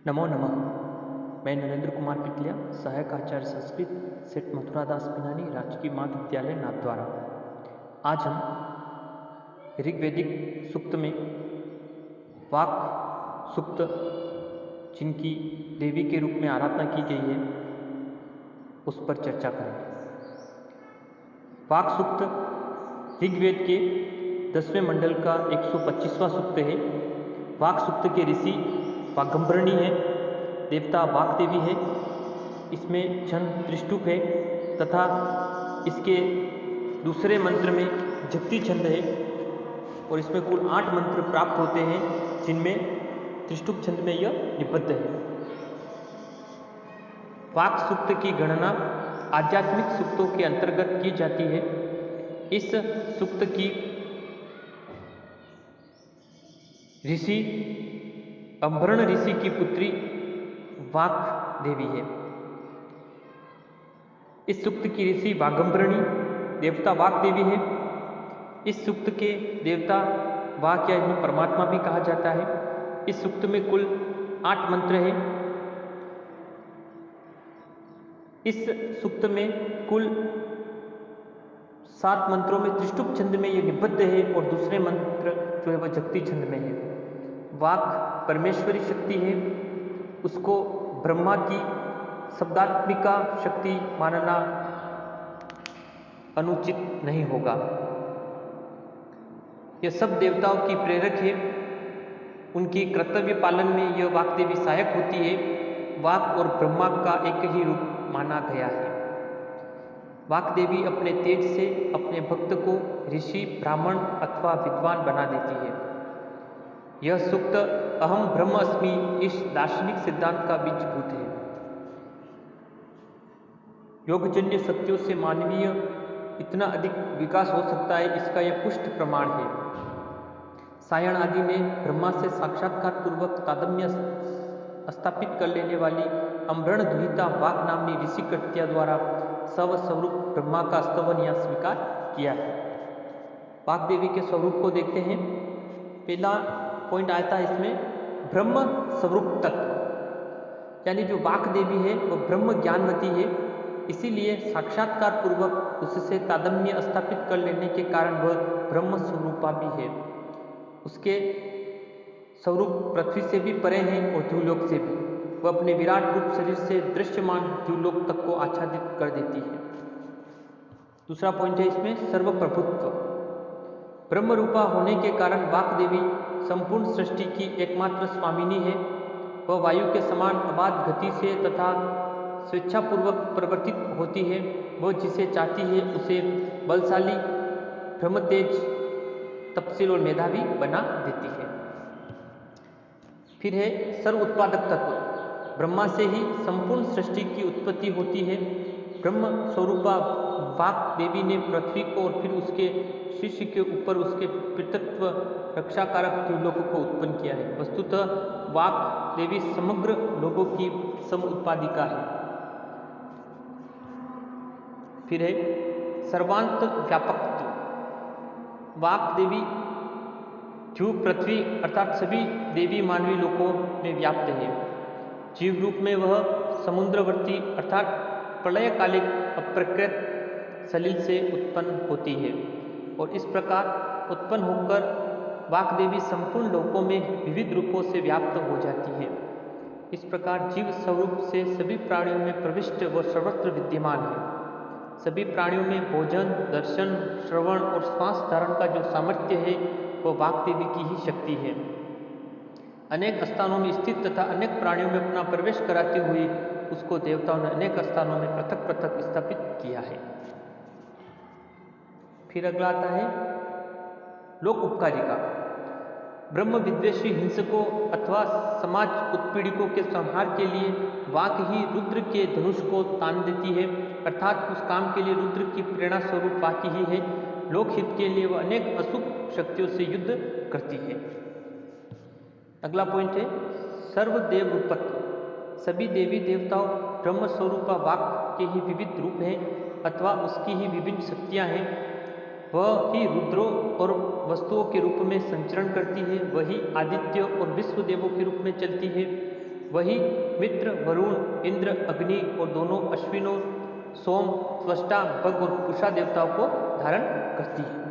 नमो नमः। मैं नरेंद्र कुमार पिटलिया, सहायक आचार्य संस्कृत, सेठ मथुरादास पिनानी, राजकीय माध्य विद्यालय नाथद्वारा। आज हम ऋग्वेदिक सूक्त में वाक सूक्त, जिनकी देवी के रूप में आराधना की गई है, उस पर चर्चा करेंगे। वाक सूक्त ऋग्वेद के 10वें मंडल का 125वां सूक्त है। वाक सूक्त के ऋषि वागंभरणी है, देवता वाक देवी है। इसमें छंद त्रिष्टुप है तथा इसके दूसरे मंत्र में जगती छंद है और इसमें कुल 8 मंत्र प्राप्त होते हैं, जिनमें त्रिष्टुप छंद में यह निबद्ध है। वाक सूक्त की गणना आध्यात्मिक सूक्तों के अंतर्गत की जाती है। इस सूक्त की ऋषि अंभरण ऋषि की पुत्री वाक देवी है। इस सूक्त की ऋषि वागंभरणी देवता वाक देवी है। इस सूक्त के देवता वाक या इन्हें परमात्मा भी कहा जाता है। इस सूक्त में कुल 8 मंत्र हैं। इस सूक्त में कुल 7 मंत्रों में त्रिष्टुप छंद में यह निबद्ध है और दूसरे मंत्र जो है वह जगती छंद में है। वाक परमेश्वरी शक्ति है, उसको ब्रह्मा की शब्दात्मिका शक्ति मानना अनुचित नहीं होगा। यह सब देवताओं की प्रेरक है, उनकी कर्तव्य पालन में यह वाक देवी सहायक होती है। वाक और ब्रह्मा का एक ही रूप माना गया है। वाक देवी अपने तेज से अपने भक्त को ऋषि, ब्राह्मण अथवा विद्वान बना देती है। यह सूक्त अहम ब्रह्म अस्मि इस दार्शनिक सिद्धांत का बीजभूत है। योगजन्य सत्यों से मानवीय इतना अधिक विकास हो सकता है, इसका यह पुष्ट प्रमाण है। सायण आदि में ब्रह्मा से साक्षात्कार पूर्वक तादात्म्य स्थापित कर लेने वाली अम्भरण दुहिता वाक नामनी ऋषि कृत्या द्वारा स्वरूप ब्रह्मा का स्तवन या स्वीकार किया है। वाक देवी के स्वरूप को देखते हैं। पहला पॉइंट आता है इसमें ब्रह्म स्वरूप तत्व, यानी जो वाक देवी है वह ब्रह्म ज्ञानवती है, इसीलिए साक्षात्कार पूर्वक उससे तादात्म्य स्थापित कर लेने के कारण वह ब्रह्म स्वरूपा भी है। उसके स्वरूप पृथ्वी से भी परे हैं और द्युलोक से भी। वह अपने विराट रूप शरीर से दृश्यमान द्युलोक तक को आच्छादित कर देती है। दूसरा पॉइंट है इसमें सर्वप्रभुत्व। ब्रह्म रूपा होने के कारण वाक देवी संपूर्ण सृष्टि की एकमात्र स्वामिनी है। वह वायु के समान अबाध गति से तथा स्वेच्छापूर्वक परिवर्तित होती है। वह जिसे चाहती है उसे बलशाली, ब्रह्मतेज, तपशील और मेधावी बना देती है। फिर है सर्व उत्पादक तत्व। ब्रह्मा से ही संपूर्ण सृष्टि की उत्पत्ति होती है। ब्रह्म स्वरूपा वाक देवी ने पृथ्वी को और फिर उसके शिष्य के ऊपर उसके पितृत्व रक्षाकारक द्युलोक को उत्पन्न किया है। वस्तुतः वाक देवी समग्र लोगों की सम उत्पादिका है। फिर है सर्वांत व्यापकत्व। वाक देवी ध्रुव, पृथ्वी अर्थात सभी देवी मानवी लोकों में व्याप्त है। जीव रूप में वह समुद्रवर्ती अर्थात प्रलयकालिक अप्रकृत सलिल से उत्पन्न होती है और इस प्रकार उत्पन्न होकर वाक देवी संपूर्ण लोकों में विविध रूपों से व्याप्त हो जाती है। इस प्रकार जीव स्वरूप से सभी प्राणियों में प्रविष्ट व सर्वत्र विद्यमान है। सभी प्राणियों में भोजन, दर्शन, श्रवण और श्वास धारण का जो सामर्थ्य है वह वाक देवी की ही शक्ति है। अनेक स्थानों में स्थित तथा अनेक प्राणियों में अपना प्रवेश कराते हुए उसको देवताओं ने अनेक स्थानों में पृथक पृथक स्थापित किया है। फिर अगला आता है लोक उपकारिका। ब्रह्म विद्वेषी हिंसकों अथवा समाज उत्पीड़कों के संहार के लिए वाक ही रुद्र के धनुष को तान देती है, अर्थात उस काम के लिए रुद्र की प्रेरणा स्वरूप वाक ही है। लोकहित के लिए वह अनेक अशुभ शक्तियों से युद्ध करती है। अगला पॉइंट है सर्वदेव रूपत्व। सभी देवी देवताओं ब्रह्म स्वरूपा वाक के ही विविध रूप हैं अथवा उसकी ही विभिन्न शक्तियां हैं। वह ही रुद्रों और वस्तुओं के रूप में संचरण करती है, वही आदित्य और विश्व देवों के रूप में चलती है। वही मित्र, वरुण, इंद्र, अग्नि और दोनों अश्विनों, सोम, त्वष्टा, भग और उषा देवताओं को धारण करती है।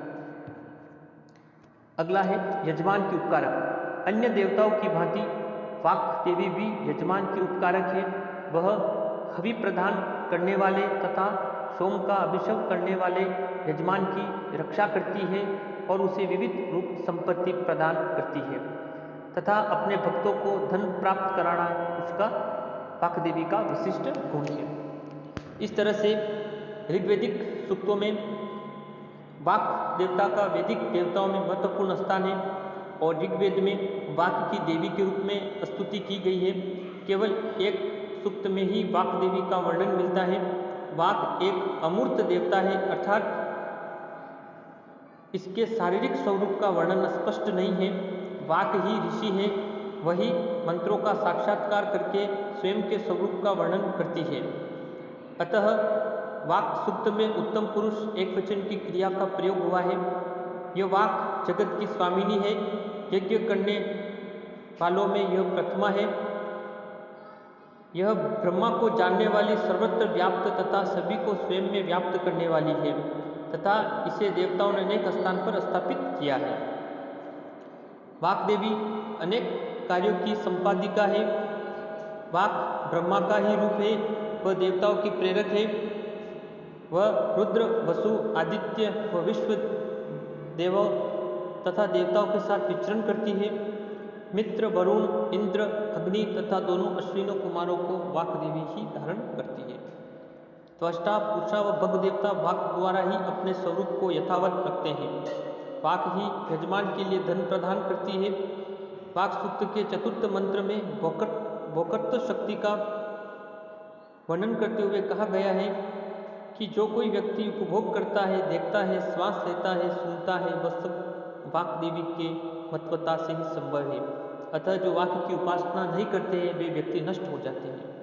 अगला है यजमान की उपकारक। अन्य देवताओं की भांति वाक देवी भी यजमान की उपकारक है। वह हवि प्रदान करने वाले तथा सोम का अभिषेक करने वाले यजमान की रक्षा करती है और उसे विविध रूप संपत्ति प्रदान करती है तथा अपने भक्तों को धन प्राप्त कराना उसका वाक देवी का विशिष्ट गुण है। इस तरह से ऋग्वेदिक सूक्तों में वाक देवता का वैदिक देवताओं में महत्वपूर्ण स्थान है और ऋग्वेद में वाक की देवी के रूप में स्तुति की गई है। केवल एक सूक्त में ही वाक देवी का वर्णन मिलता है। वाक एक अमूर्त देवता है, अर्थात इसके शारीरिक स्वरूप का वर्णन स्पष्ट नहीं है। वाक ही ऋषि है, वही मंत्रों का साक्षात्कार करके स्वयं के स्वरूप का वर्णन करती है। अतः वाक सूक्त में उत्तम पुरुष एक वचन की क्रिया का प्रयोग हुआ है। यह वाक जगत की स्वामिनी है, यज्ञ करने वालों में यह प्रथमा है। यह ब्रह्मा को जानने वाली, सर्वत्र व्याप्त तथा सभी को स्वयं में व्याप्त करने वाली है तथा इसे देवताओं ने अनेक स्थान पर स्थापित किया है। वाक देवी अनेक कार्यों की संपादिका है। वाक ब्रह्मा का ही रूप है, वह देवताओं की प्रेरक है। वह रुद्र, वसु, आदित्य व विश्व देवों तथा देवताओं के साथ विचरण करती है। मित्र, वरुण, इंद्र, अग्नि तथा दोनों अश्विनों कुमारों को वाक देवी ही धारण करती है। त्वष्टा, उषा व भग देवता वाक द्वारा ही अपने स्वरूप को यथावत रखते हैं। वाक ही यजमान के लिए धन प्रदान करती है। वाक सूक्त के चतुर्थ मंत्र में भोक्तृ शक्ति का वर्णन करते हुए कहा गया है कि जो कोई व्यक्ति उपभोग करता है, देखता है, श्वास लेता है, सुनता है, वह सब वाक देवी के महत्वता से ही संभव है। अतः जो वाक की उपासना नहीं करते हैं वे व्यक्ति नष्ट हो जाते हैं।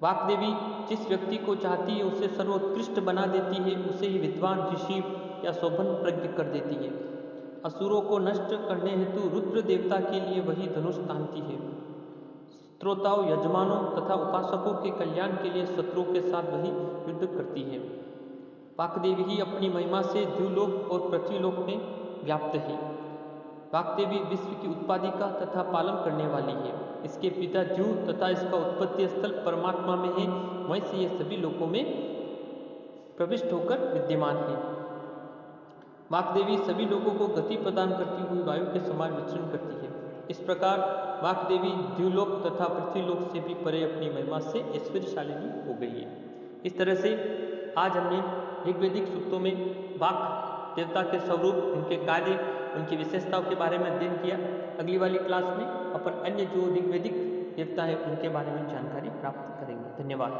वाक देवी जिस व्यक्ति को चाहती है उसे सर्वोत्कृष्ट बना देती है, उसे ही विद्वान, ऋषि या शोभन प्रज्ञ कर देती है। असुरों को नष्ट करने हेतु रुद्र देवता के लिए वही धनुष तानती है। श्रोताओं, यजमानों तथा उपासकों के कल्याण के लिए शत्रुओं के साथ वही युद्ध करती है। वाक देवी ही अपनी महिमा से द्युलोक और पृथ्वीलोक में व्याप्त है। वाक देवी विश्व की उत्पादिका तथा पालन करने वाली है। इसके पिता द्यु तथा इसका उत्पत्ति स्थल परमात्मा में है, वहीं से ये सभी लोकों में प्रविष्ट होकर विद्यमान है। वाक देवी सभी लोगों को गति प्रदान करती हुई वायु के समान विचरण करती है। इस प्रकार वाक देवी द्युलोक तथा पृथ्वीलोक से भी परे अपनी महिमा से ऐश्वर्यशालिनी हो गई है। इस तरह से आज हमने ऋग्वेदिक सूक्तों में वाक देवता के स्वरूप, उनके कार्य, उनकी विशेषताओं के बारे में अध्ययन किया। अगली वाली क्लास में अपन अन्य जो ऋग्वेदिक देवता है उनके बारे में जानकारी प्राप्त करेंगे। धन्यवाद।